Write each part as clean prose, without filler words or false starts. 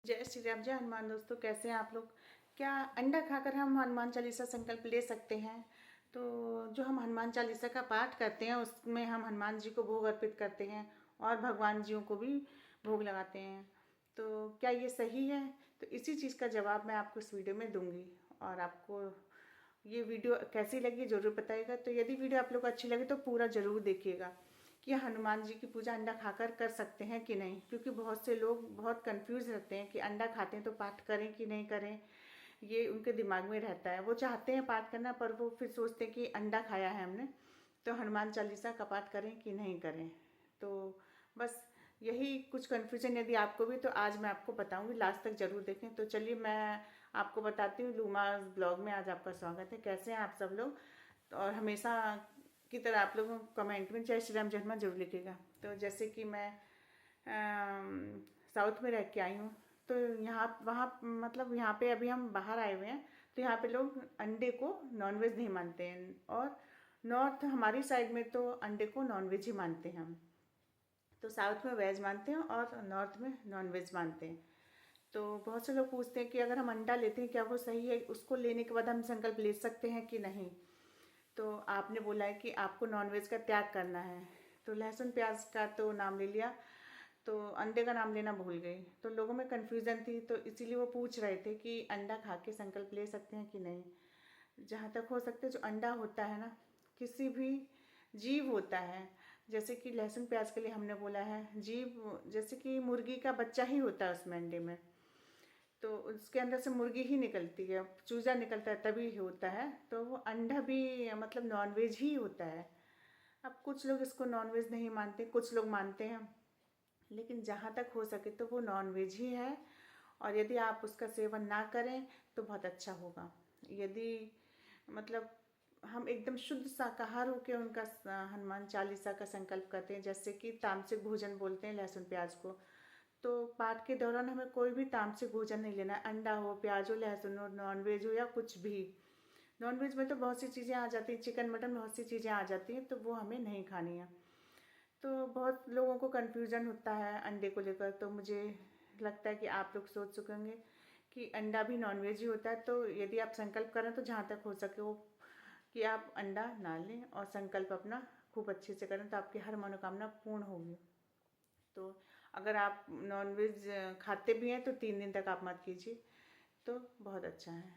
जय श्री राम, जय हनुमान। दोस्तों, कैसे हैं आप लोग? क्या अंडा खाकर हम हनुमान चालीसा संकल्प ले सकते हैं? तो जो हम हनुमान चालीसा का पाठ करते हैं उसमें हम हनुमान जी को भोग अर्पित करते हैं और भगवान जियों को भी भोग लगाते हैं। तो क्या ये सही है? तो इसी चीज़ का जवाब मैं आपको इस वीडियो में दूंगी। और आपको ये वीडियो कैसी लगी ज़रूर बताइएगा। तो यदि वीडियो आप लोग को अच्छी लगे तो पूरा ज़रूर देखिएगा कि हनुमान जी की पूजा अंडा खाकर कर सकते हैं कि नहीं, क्योंकि बहुत से लोग बहुत कंफ्यूज रहते हैं कि अंडा खाते हैं तो पाठ करें कि नहीं करें। ये उनके दिमाग में रहता है, वो चाहते हैं पाठ करना पर वो फिर सोचते हैं कि अंडा खाया है हमने तो हनुमान चालीसा का पाठ करें कि नहीं करें। तो बस यही कुछ कन्फ्यूजन यदि आपको भी, तो आज मैं आपको बताऊंगी, लास्ट तक जरूर देखें। तो चलिए मैं आपको बताती हूँ। लूमा ब्लॉग में आज आपका स्वागत है। कैसे हैं आप सब लोग? और हमेशा की तरह आप लोगों को कमेंट में जय श्री राम, जय हनुमान जरूर लिखेगा। तो जैसे कि मैं साउथ में रह के आई हूँ, तो यहाँ वहाँ मतलब यहाँ पे अभी हम बाहर आए हुए हैं, तो यहाँ पे लोग अंडे को नॉनवेज नहीं मानते हैं। और नॉर्थ हमारी साइड में तो अंडे को नॉनवेज ही मानते हैं हम। तो साउथ में वेज मानते हैं और नॉर्थ में नॉनवेज मानते हैं। तो बहुत से लोग पूछते हैं कि अगर हम अंडा लेते हैं क्या वो सही है, उसको लेने के बाद हम संकल्प ले सकते हैं कि नहीं। तो आपने बोला है कि आपको नॉनवेज का त्याग करना है, तो लहसुन प्याज का तो नाम ले लिया, तो अंडे का नाम लेना भूल गई। तो लोगों में कन्फ्यूज़न थी, तो इसीलिए वो पूछ रहे थे कि अंडा खा के संकल्प ले सकते हैं कि नहीं। जहाँ तक हो सकते जो अंडा होता है ना, किसी भी जीव होता है, जैसे कि लहसुन प्याज के लिए हमने बोला है जीव, जैसे कि मुर्गी का बच्चा ही होता है उसमें अंडे में, तो उसके अंदर से मुर्गी ही निकलती है, चूजा निकलता है तभी होता है। तो वो अंडा भी मतलब नॉनवेज ही होता है। अब कुछ लोग इसको नॉनवेज नहीं मानते, कुछ लोग मानते हैं, लेकिन जहाँ तक हो सके तो वो नॉनवेज ही है। और यदि आप उसका सेवन ना करें तो बहुत अच्छा होगा। यदि मतलब हम एकदम शुद्ध शाकाहार होकर उनका हनुमान चालीसा का संकल्प करते हैं, जैसे कि तामसिक भोजन बोलते हैं लहसुन प्याज को, तो पाठ के दौरान हमें कोई भी तामसिक भोजन नहीं लेना है। अंडा हो, प्याज हो, लहसुन हो, नॉनवेज हो या कुछ भी। नॉनवेज में तो बहुत सी चीज़ें आ जाती हैं, चिकन मटन बहुत सी चीज़ें आ जाती हैं, तो वो हमें नहीं खानी है। तो बहुत लोगों को कन्फ्यूज़न होता है अंडे को लेकर। तो मुझे लगता है कि आप लोग सोच चुके होंगे कि अंडा भी नॉनवेज ही होता है। तो यदि आप संकल्प करें तो जहाँ तक हो सके वो कि आप अंडा ना लें और संकल्प अपना खूब अच्छे से करें, तो आपकी हर मनोकामना पूर्ण होगी। तो अगर आप नॉनवेज खाते भी हैं तो 3 दिन तक आप मत कीजिए, तो बहुत अच्छा है।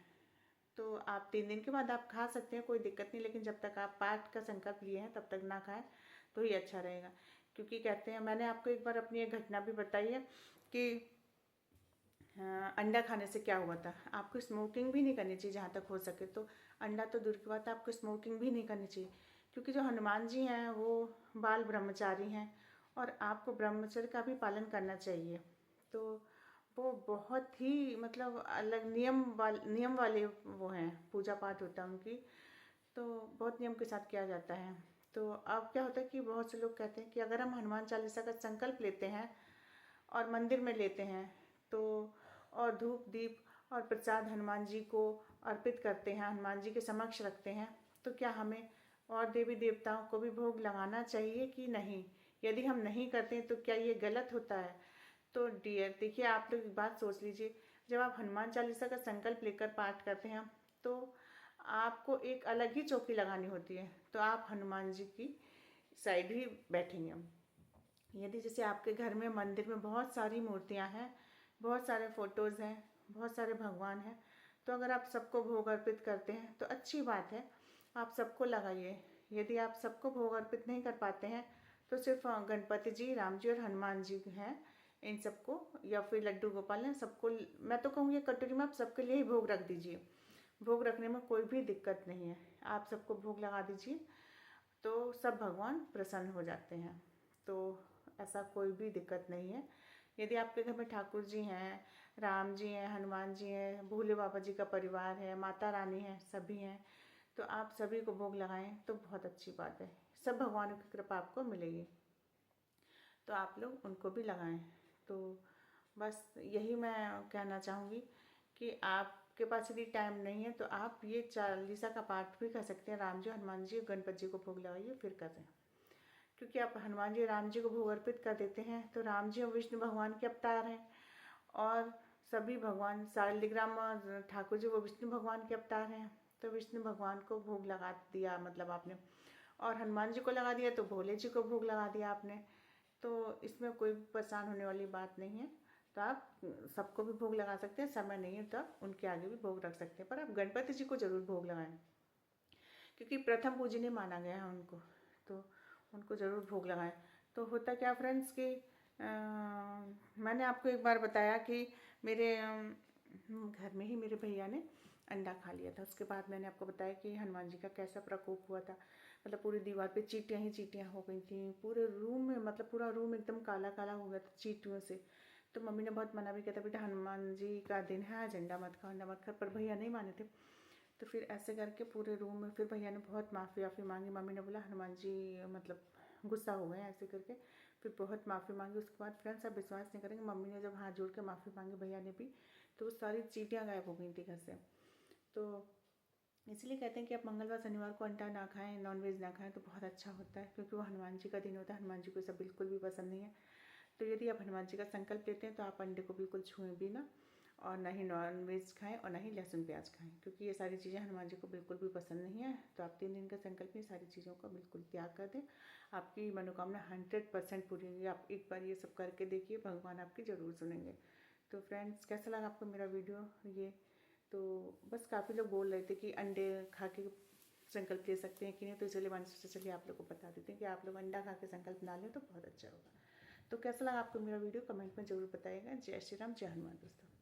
तो आप 3 दिन के बाद आप खा सकते हैं, कोई दिक्कत नहीं, लेकिन जब तक आप पाठ का संकल्प लिए हैं तब तक ना खाएं तो ही अच्छा रहेगा। क्योंकि कहते हैं, मैंने आपको एक बार अपनी एक घटना भी बताई है कि अंडा खाने से क्या हुआ था। आपको स्मोकिंग भी नहीं करनी चाहिए जहाँ तक हो सके। तो अंडा तो दूर की बात है, आपको स्मोकिंग भी नहीं करनी चाहिए, क्योंकि जो हनुमान जी हैं वो बाल ब्रह्मचारी हैं और आपको ब्रह्मचर्य का भी पालन करना चाहिए। तो वो बहुत ही मतलब अलग नियम वाले वो हैं, पूजा पाठ होता है उनकी, तो बहुत नियम के साथ किया जाता है। तो अब क्या होता है कि बहुत से लोग कहते हैं कि अगर हम हनुमान चालीसा का संकल्प लेते हैं और मंदिर में लेते हैं, तो और धूप दीप और प्रसाद हनुमान जी को अर्पित करते हैं, हनुमान जी के समक्ष रखते हैं, तो क्या हमें और देवी देवताओं को भी भोग लगाना चाहिए कि नहीं? यदि हम नहीं करते हैं तो क्या ये गलत होता है? तो डियर देखिए, आप लोग एक बात सोच लीजिए, जब आप हनुमान चालीसा का संकल्प लेकर पाठ करते हैं तो आपको एक अलग ही चौकी लगानी होती है, तो आप हनुमान जी की साइड ही बैठेंगे। यदि जैसे आपके घर में मंदिर में बहुत सारी मूर्तियां हैं, बहुत सारे फोटोज़ हैं, बहुत सारे भगवान हैं, तो अगर आप सबको भोग अर्पित करते हैं तो अच्छी बात है, आप सबको लगाइए। यदि आप सबको भोग अर्पित नहीं कर पाते हैं तो सिर्फ गणपति जी, राम जी और हनुमान जी हैं, इन सबको, या फिर लड्डू गोपाल हैं, सबको मैं तो कहूँगी कटोरी में आप सबके लिए ही भोग रख दीजिए। भोग रखने में कोई भी दिक्कत नहीं है, आप सबको भोग लगा दीजिए, तो सब भगवान प्रसन्न हो जाते हैं। तो ऐसा कोई भी दिक्कत नहीं है। यदि आपके घर में ठाकुर जी हैं, राम जी हैं, हनुमान जी हैं, भोले बाबा जी का परिवार है, माता रानी है, सभी हैं, तो आप सभी को भोग लगाएं तो बहुत अच्छी बात है। सब भगवानों की कृपा आपको मिलेगी, तो आप लोग उनको भी लगाएं। तो बस यही मैं कहना चाहूँगी कि आपके पास यदि टाइम नहीं है तो आप ये चालीसा का पाठ भी कर सकते हैं। राम जी, हनुमान जी, गणपति जी को भोग लगाइए फिर करें, क्योंकि आप हनुमान जी, राम जी को भोग अर्पित कर देते हैं तो राम जी और विष्णु भगवान के अवतार हैं, और सभी भगवान शालिग्राम ठाकुर जी वो विष्णु भगवान के अवतार हैं, तो विष्णु भगवान को भोग लगा दिया मतलब आपने, और हनुमान जी को लगा दिया तो भोले जी को भोग लगा दिया आपने। तो इसमें कोई परेशान होने वाली बात नहीं है। तो आप सबको भी भोग लगा सकते हैं, समय नहीं है तो आप उनके आगे भी भोग रख सकते हैं, पर आप गणपति जी को ज़रूर भोग लगाएं, क्योंकि प्रथम पूजनीय माना गया है उनको, तो उनको ज़रूर भोग लगाएं। तो होता क्या फ्रेंड्स कि मैंने आपको एक बार बताया कि मेरे घर में ही मेरे भैया ने अंडा खा लिया था। उसके बाद मैंने आपको बताया कि हनुमान जी का कैसा प्रकोप हुआ था, मतलब पूरी दीवार पे चींटियाँ ही चींटियाँ हो गई थी, पूरे रूम में, मतलब पूरा रूम एकदम काला काला हो गया था चींटियों से। तो मम्मी ने बहुत मना भी किया था, बेटा हनुमान जी का दिन है, आज अंडा मत खाओ, अंडा मत खाओ, पर भैया नहीं माने थे। तो फिर ऐसे करके पूरे रूम में फिर भैया ने बहुत माफ़ी वाफ़ी मांगी। मम्मी ने बोला हनुमान जी मतलब गुस्सा हो गए ऐसे करके, फिर बहुत माफ़ी मांगी। उसके बाद फ्रेंड्स आप विश्वास नहीं करेंगे, मम्मी ने जब हाथ जोड़ के माफ़ी मांगी भैया ने भी, तो वो सारी चींटियाँ गायब हो गई थी घर से। तो इसलिए कहते हैं कि आप मंगलवार शनिवार को अंडा ना खाएं, नॉनवेज ना खाएं तो बहुत अच्छा होता है, क्योंकि वो हनुमान जी का दिन होता है। हनुमान जी को सब बिल्कुल भी पसंद नहीं है। तो यदि आप हनुमान जी का संकल्प लेते हैं तो आप अंडे को बिल्कुल छुएं भी ना, और ना ही नॉनवेज खाएं और ना ही लहसुन प्याज खाएं, क्योंकि ये सारी चीज़ें हनुमान जी को बिल्कुल भी पसंद नहीं है। तो आप 3 दिन का संकल्प में सारी चीज़ों का बिल्कुल त्याग कर दें, आपकी मनोकामना 100% पूरी होगी। आप एक बार ये सब करके देखिए, भगवान आपकी ज़रूर सुनेंगे। तो फ्रेंड्स कैसा लगा आपको मेरा वीडियो ये? तो बस काफ़ी लोग बोल रहे थे कि अंडे खा के संकल्प ले सकते हैं कि नहीं, तो इसलिए मैंने सोचा चलिए आप लोग को बता देते हैं कि आप लोग अंडा खा के संकल्प ना लें तो बहुत अच्छा होगा। तो कैसा लगा आपको मेरा वीडियो कमेंट में ज़रूर बताइएगा। जय श्री राम, जय हनुमान दोस्तों।